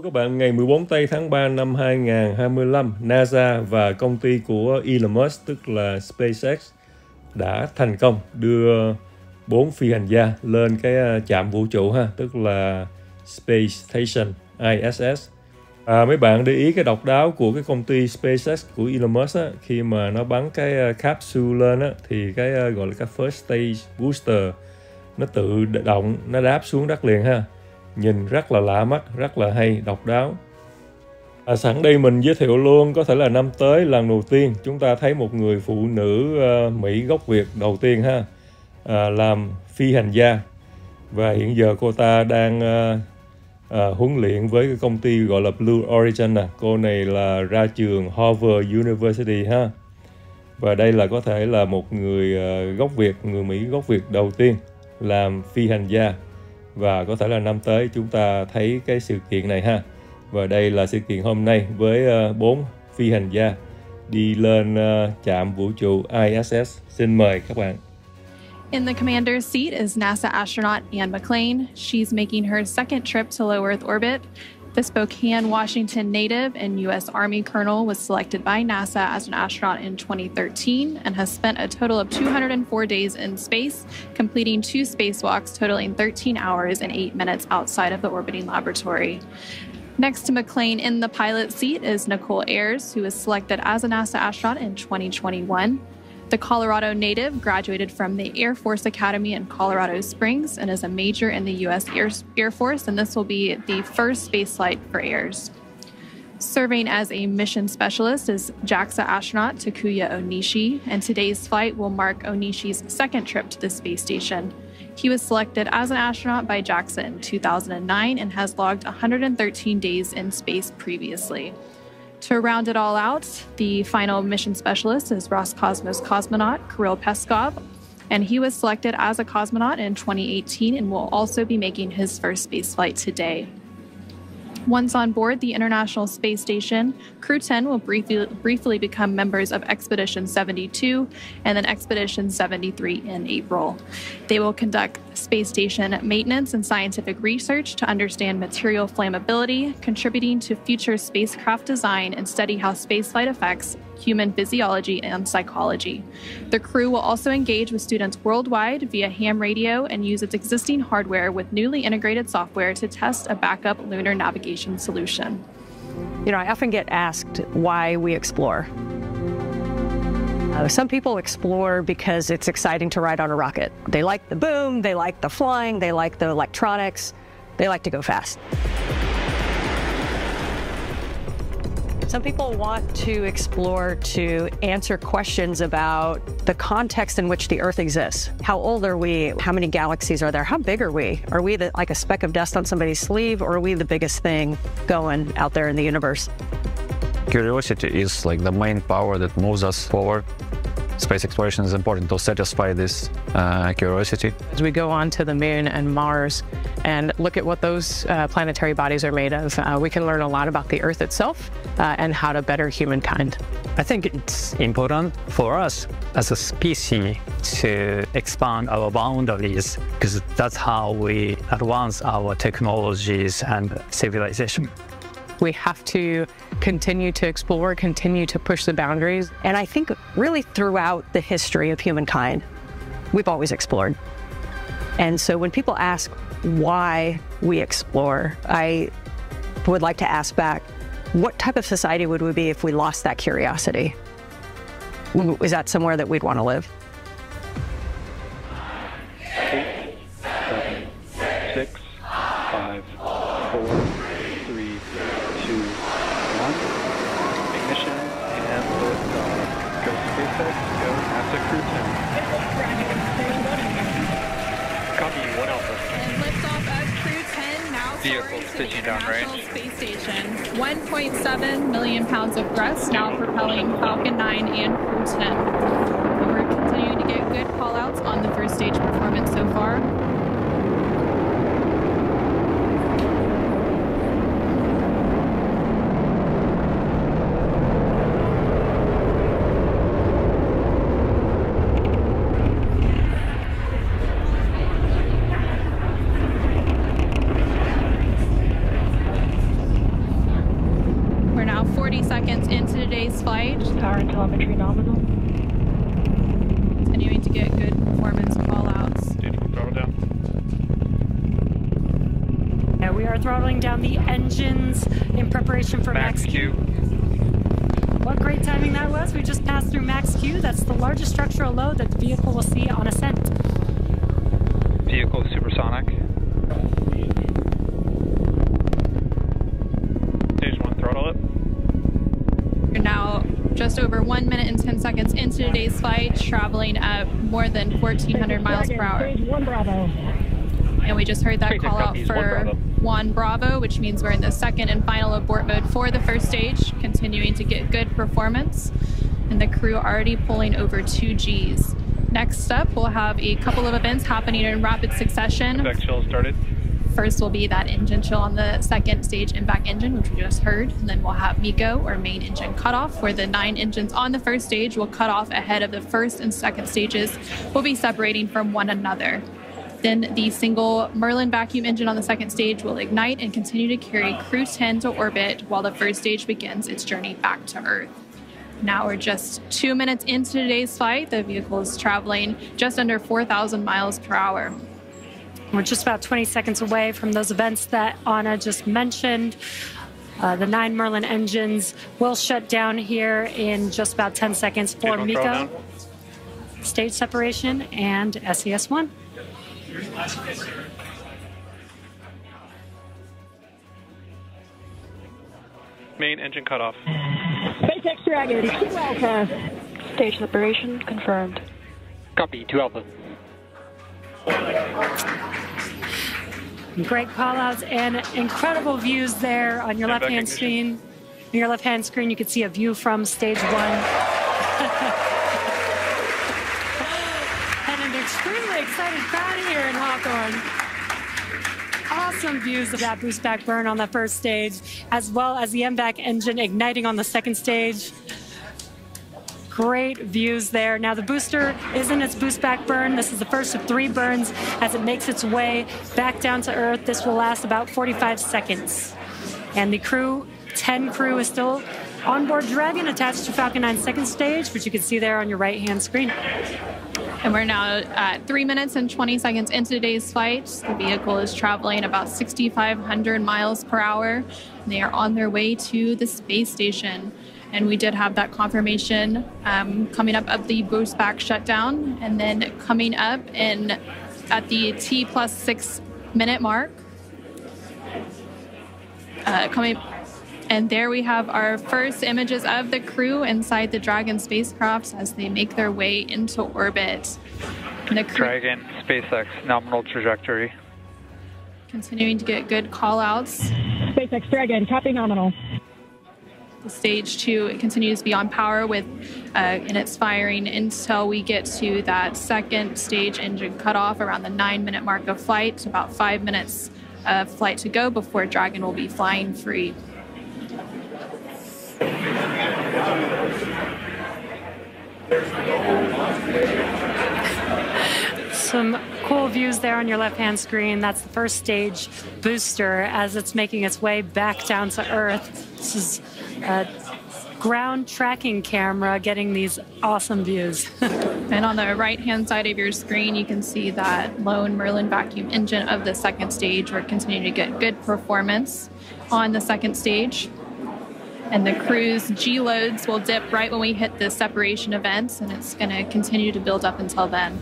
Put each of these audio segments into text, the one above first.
các bạn, ngày 14 tây tháng 3 năm 2025, NASA và công ty của Elon Musk, tức là SpaceX, đã thành công đưa 4 phi hành gia lên cái trạm vũ trụ ha, tức là Space Station ISS. Mấy bạn để ý cái độc đáo của cái công ty SpaceX của Elon Musk á, khi mà nó bắn cái capsule lên á, thì cái gọi là cái first stage booster nó tự động, nó đáp xuống đất liền ha. Nhìn rất là lạ mắt, rất là hay, độc đáo. Sẵn đây mình giới thiệu luôn, có thể là năm tới lần đầu tiên chúng ta thấy một người phụ nữ Mỹ gốc Việt đầu tiên ha, làm phi hành gia. Và hiện giờ cô ta đang huấn luyện với cái công ty gọi là Blue Origin nè. Cô này là ra trường Harvard University ha. Và đây là có thể là một người gốc Việt, người Mỹ gốc Việt đầu tiên làm phi hành gia. Và có thể là năm tới chúng ta thấy cái sự kiện này ha. Và đây là sự kiện hôm nay với 4 phi hành gia đi lên trạm vũ trụ ISS. Xin mời các bạn. In the commander's seat is NASA astronaut Anne McClain. She's making her second trip to low Earth orbit. The Spokane, Washington native and U.S. Army colonel was selected by NASA as an astronaut in 2013 and has spent a total of 204 days in space, completing 2 spacewalks totaling 13 hours and 8 minutes outside of the orbiting laboratory. Next to McClain in the pilot seat is Nicole Ayers, who was selected as a NASA astronaut in 2021. The Colorado native graduated from the Air Force Academy in Colorado Springs and is a major in the U.S. Air Force, and this will be the first spaceflight for Ayers. Serving as a mission specialist is JAXA astronaut Takuya Onishi, and today's flight will mark Onishi's second trip to the space station. He was selected as an astronaut by JAXA in 2009 and has logged 113 days in space previously. To round it all out, the final mission specialist is Roscosmos cosmonaut Kirill Peskov, and he was selected as a cosmonaut in 2018 and will also be making his first spaceflight today. Once on board the International Space Station, Crew 10 will briefly become members of Expedition 72 and then Expedition 73 in April. They will conduct space station maintenance and scientific research to understand material flammability, contributing to future spacecraft design and study how spaceflight affects human physiology and psychology. The crew will also engage with students worldwide via ham radio and use its existing hardware with newly integrated software to test a backup lunar navigation solution. You know, I often get asked why we explore. Some people explore because it's exciting to ride on a rocket. They like the boom, they like the flying, they like the electronics, they like to go fast. Some people want to explore to answer questions about the context in which the Earth exists. How old are we? How many galaxies are there? How big are we? Are we like a speck of dust on somebody's sleeve, or are we the biggest thing going out there in the universe? Curiosity is like the main power that moves us forward. Space exploration is important to satisfy this curiosity. As we go on to the moon and Mars and look at what those planetary bodies are made of, we can learn a lot about the Earth itself and how to better humankind. I think it's important for us as a species to expand our boundaries, because that's how we advance our technologies and civilization. We have to continue to explore, continue to push the boundaries. And I think really throughout the history of humankind, we've always explored. And so when people ask why we explore, I would like to ask back, what type of society would we be if we lost that curiosity? Is that somewhere that we'd want to live? 8, 7, 6, 5, 4, 3, 2, 1. Ignition and liftoff. Go SpaceX, go NASA Crew 10. Copy, 1 Alpha. And liftoff of Crew 10 now Vehicle soaring to the pitching down International range. Space Station. 1.7 million pounds of thrust now propelling Falcon 9 and Crew 10. And we're continuing to get good call-outs on the first stage performance so far. now 40 seconds into today's flight. Power and telemetry nominal. Continuing to get good performance call-outs. Throttle down. Yeah, we are throttling down the engines in preparation for Max Q. What great timing that was. We just passed through Max Q. That's the largest structural load that the vehicle will see on ascent. Vehicle supersonic. Stage 1, throttle up. We're now just over 1 minute and 10 seconds into today's flight, traveling at more than 1,400 miles per hour. Stage 1 Bravo. And we just heard that SpaceX call out copies, for 1 Bravo, which means we're in the second and final abort mode for the first stage, continuing to get good performance. And the crew already pulling over 2 Gs. Next up, we'll have a couple of events happening in rapid succession. Back chill started. First will be that engine chill on the second stage impact engine, which we just heard. And then we'll have MECO, or main engine cutoff, where the 9 engines on the first stage will cut off ahead of the first and second stages. Will be separating from one another. Then the single Merlin vacuum engine on the second stage will ignite and continue to carry Crew 10 to orbit while the first stage begins its journey back to Earth. Now we're just 2 minutes into today's flight. The vehicle is traveling just under 4,000 miles per hour. We're just about 20 seconds away from those events that Anna just mentioned. The 9 Merlin engines will shut down here in just about 10 seconds for MECO, stage separation, and SES-1. Main engine cutoff. SpaceX Dragon, 2 Alpha. Stage separation confirmed. Copy, 2 Alpha. Great call-outs and incredible views there on your left-hand screen. On your left-hand screen, you can see a view from stage 1. And an extremely excited crowd here in Hawthorne. Awesome views of that boost back burn on the first stage, as well as the MVAC engine igniting on the second stage. Great views there. Now the booster is in its boost back burn. This is the first of 3 burns as it makes its way back down to Earth. This will last about 45 seconds. And the crew, 10 crew, is still onboard Dragon attached to Falcon 9 second stage, which you can see there on your right-hand screen. And we're now at 3 minutes and 20 seconds into today's flight. The vehicle is traveling about 6,500 miles per hour. And they are on their way to the space station. And we did have that confirmation coming up of the boost back shutdown. And then coming up at the T+6 minute mark. And there we have our first images of the crew inside the Dragon spacecraft as they make their way into orbit. And the crew Dragon, SpaceX, nominal trajectory. continuing to get good call-outs. SpaceX Dragon, copy nominal. The stage 2 continues to be on power with in its firing until we get to that second stage engine cutoff around the 9-minute mark of flight. About 5 minutes of flight to go before Dragon will be flying free. Some cool views there on your left-hand screen. That's the first stage booster as it's making its way back down to Earth. This is a ground tracking camera getting these awesome views. And on the right-hand side of your screen, you can see that lone Merlin vacuum engine of the second stage. We're continuing to get good performance on the second stage. And the crew's G-loads will dip right when we hit the separation events, and it's going to continue to build up until then.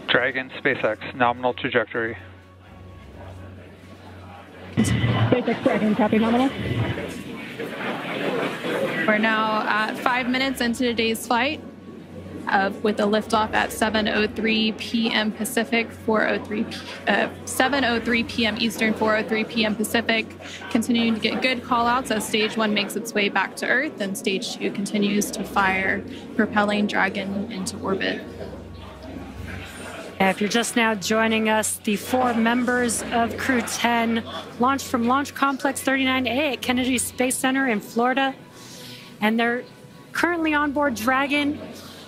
Dragon, SpaceX, nominal trajectory. SpaceX Dragon, copy nominal. We're now at 5 minutes into today's flight with a liftoff at 7:03 p.m. Pacific, 7:03 p.m. Eastern, 4:03 p.m. Pacific. Continuing to get good call-outs as Stage 1 makes its way back to Earth, and Stage 2 continues to fire, propelling Dragon into orbit. If you're just now joining us, the 4 members of Crew 10 launched from Launch Complex 39A at Kennedy Space Center in Florida. And they're currently on board Dragon,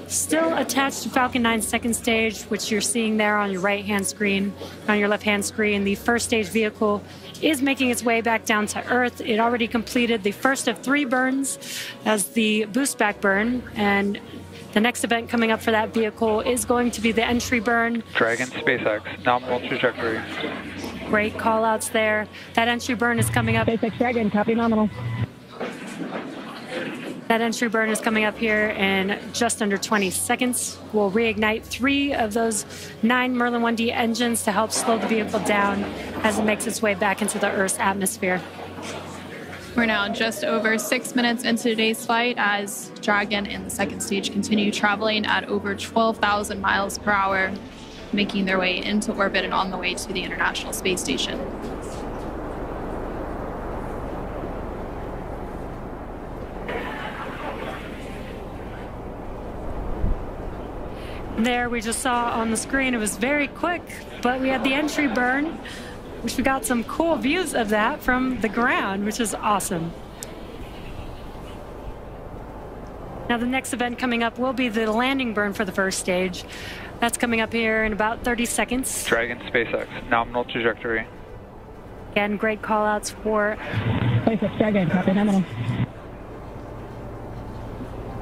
still attached to Falcon 9 second stage, which you're seeing there on your right-hand screen. On your left-hand screen, the first stage vehicle is making its way back down to Earth. It already completed the first of 3 burns as the boost back burn, and the next event coming up for that vehicle is going to be the entry burn. Dragon SpaceX, nominal trajectory. Great call outs there. That entry burn is coming up. SpaceX Dragon, copy nominal. That entry burn is coming up here in just under 20 seconds. We'll reignite 3 of those 9 Merlin 1D engines to help slow the vehicle down as it makes its way back into the Earth's atmosphere. We're now just over 6 minutes into today's flight as Dragon and the second stage continue traveling at over 12,000 miles per hour, making their way into orbit and on the way to the International Space Station. There, we just saw on the screen, it was very quick, but we had the entry burn, which we got some cool views of that from the ground, which is awesome. Now the next event coming up will be the landing burn for the first stage. That's coming up here in about 30 seconds. Dragon SpaceX, nominal trajectory. Again, great call outs for SpaceX Dragon, copy nominal.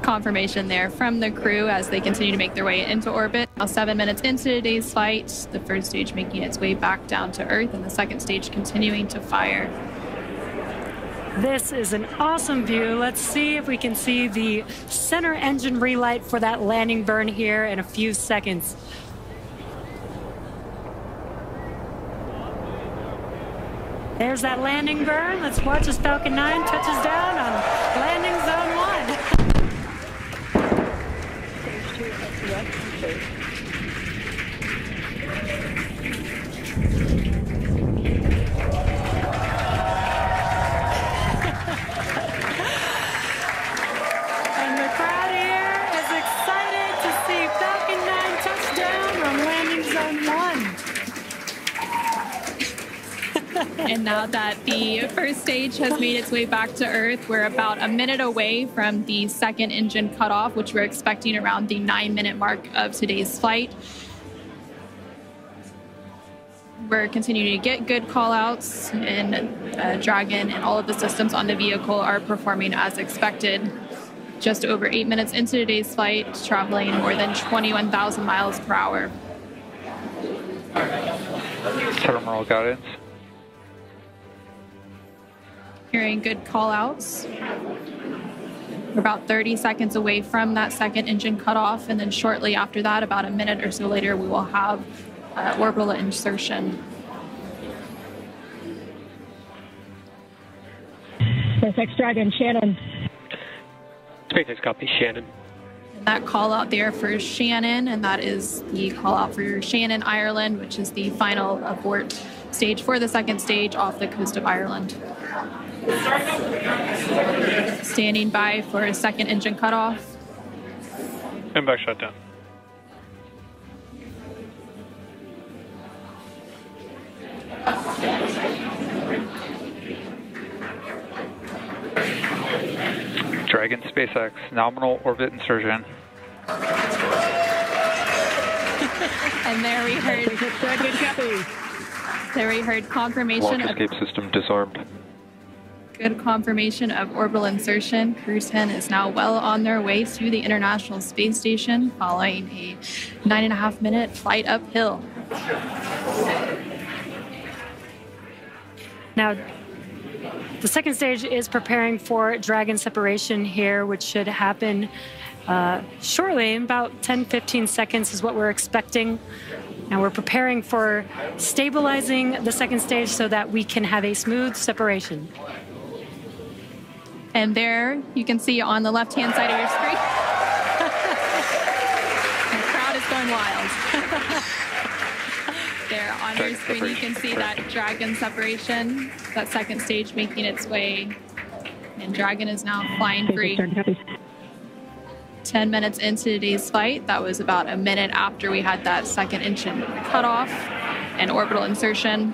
Confirmation there from the crew as they continue to make their way into orbit. Now 7 minutes into today's flight, the first stage making its way back down to Earth and the second stage continuing to fire. This is an awesome view. Let's see if we can see the center engine relight for that landing burn here in a few seconds. There's that landing burn. Let's watch as Falcon 9 touches down on landing zone 1. And the crowd here is excited to see Falcon 9 touch down on landing zone 1. And now that the first stage has made its way back to Earth, we're about a minute away from the second engine cutoff, which we're expecting around the 9-minute mark of today's flight. We're continuing to get good call-outs, and Dragon and all of the systems on the vehicle are performing as expected. Just over 8 minutes into today's flight, traveling more than 21,000 miles per hour. Terminal guidance. Hearing good call-outs. We're about 30 seconds away from that second engine cutoff, and then shortly after that, about a minute or so later, we will have orbital insertion. SpaceX Dragon, Shannon. SpaceX copy, Shannon. And that call out there for Shannon, and that is the call out for Shannon, Ireland, which is the final abort stage for the second stage off the coast of Ireland. Standing by for a second engine cutoff. And back shutdown. Dragon SpaceX, nominal orbit insertion. And there we heard confirmation Launch escape system disarmed. Good confirmation of orbital insertion. Crew 10 is now well on their way to the International Space Station following a 9.5-minute flight uphill. Now, the second stage is preparing for Dragon separation here, which should happen shortly, in about 10-15 seconds is what we're expecting. And we're preparing for stabilizing the second stage so that we can have a smooth separation. And there you can see on the left-hand side of your screen, the crowd is going wild. There on your screen, you can see that Dragon separation, that second stage making its way, and Dragon is now flying free. 10 minutes into today's flight, that was about a minute after we had that second engine cutoff and orbital insertion.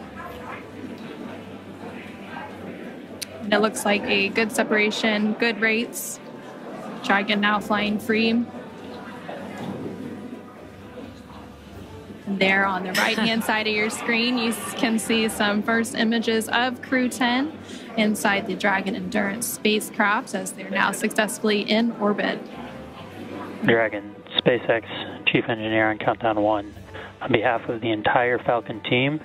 And it looks like a good separation, good rates. Dragon now flying free. And There on the right-hand side of your screen, you can see some first images of Crew 10 inside the Dragon Endurance spacecraft as they're now successfully in orbit. Dragon, SpaceX, Chief Engineer on Countdown 1. On behalf of the entire Falcon team,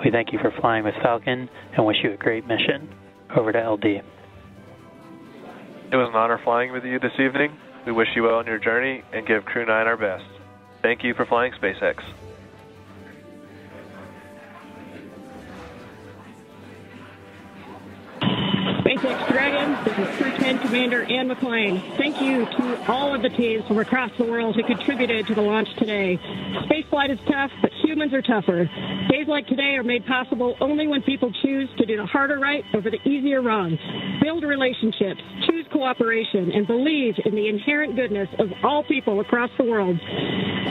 we thank you for flying with Falcon and wish you a great mission. Over to LD. It was an honor flying with you this evening. We wish you well on your journey and give Crew 9 our best. Thank you for flying SpaceX. SpaceX Dragon, this is Crew 10 Commander Ann McClain. Thank you to all of the teams from across the world who contributed to the launch today. Spaceflight is tough, but humans are tougher. Days like today are made possible only when people choose to do the harder right over the easier wrong. Build relationships, choose cooperation, and believe in the inherent goodness of all people across the world.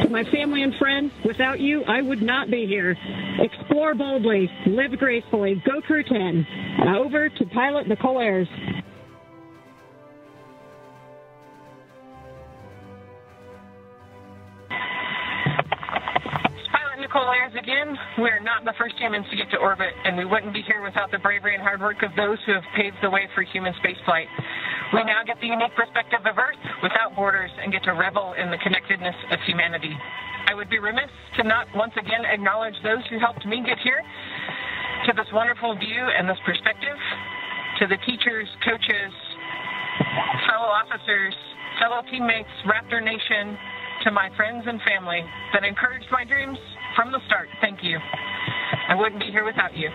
To my family and friends, without you, I would not be here. Explore boldly, live gracefully, go Crew 10. And over to pilot Nicole Ayers. Nicole Ayers again. We're not the first humans to get to orbit, and we wouldn't be here without the bravery and hard work of those who have paved the way for human spaceflight. We now get the unique perspective of Earth without borders and get to revel in the connectedness of humanity. I would be remiss to not once again acknowledge those who helped me get here to this wonderful view and this perspective, to the teachers, coaches, fellow officers, fellow teammates, Raptor Nation, to my friends and family that encouraged my dreams from the start. Thank you. I wouldn't be here without you.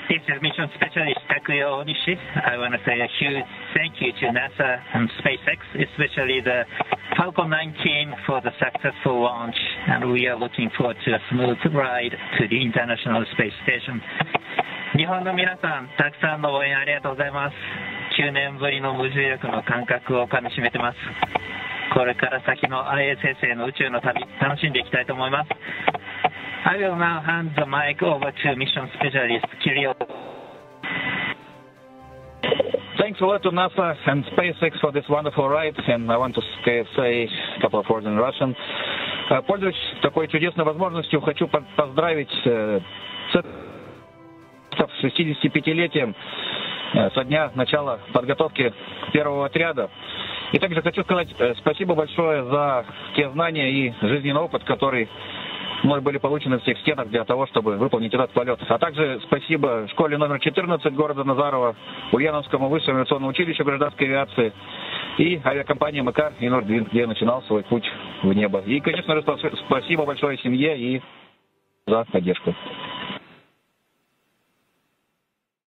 This is Mission Specialist Takuya Onishi. I want to say a huge thank you to NASA and SpaceX, especially the Falcon 9 team for the successful launch, and we are looking forward to a smooth ride to the International Space Station. 日本の皆さん、たくさんの応援ありがとうございます。9年ぶりの無重力の感覚をかみしめてます。これから先の ISS への宇宙の旅、楽しんでいきたいと思います。I will now hand the mic over to Mission Specialist Kirill. Thanks a lot to NASA and SpaceX for this wonderful ride, and I want to say a couple of words in Russian. Пользуясь такой чудесной возможностью, хочу поздравить с 65-летием со дня начала подготовки первого отряда. И также хочу сказать спасибо большое за те знания и жизненный опыт, который мной были получены в всех стенах для того, чтобы выполнить этот полет. А также спасибо школе номер 14 города Назарова, Ульяновскому высшему авиационному училищу гражданской авиации и авиакомпании МКАР и Нордвинд, где я начинал свой путь в небо. И, конечно же, спасибо большое семье и за поддержку.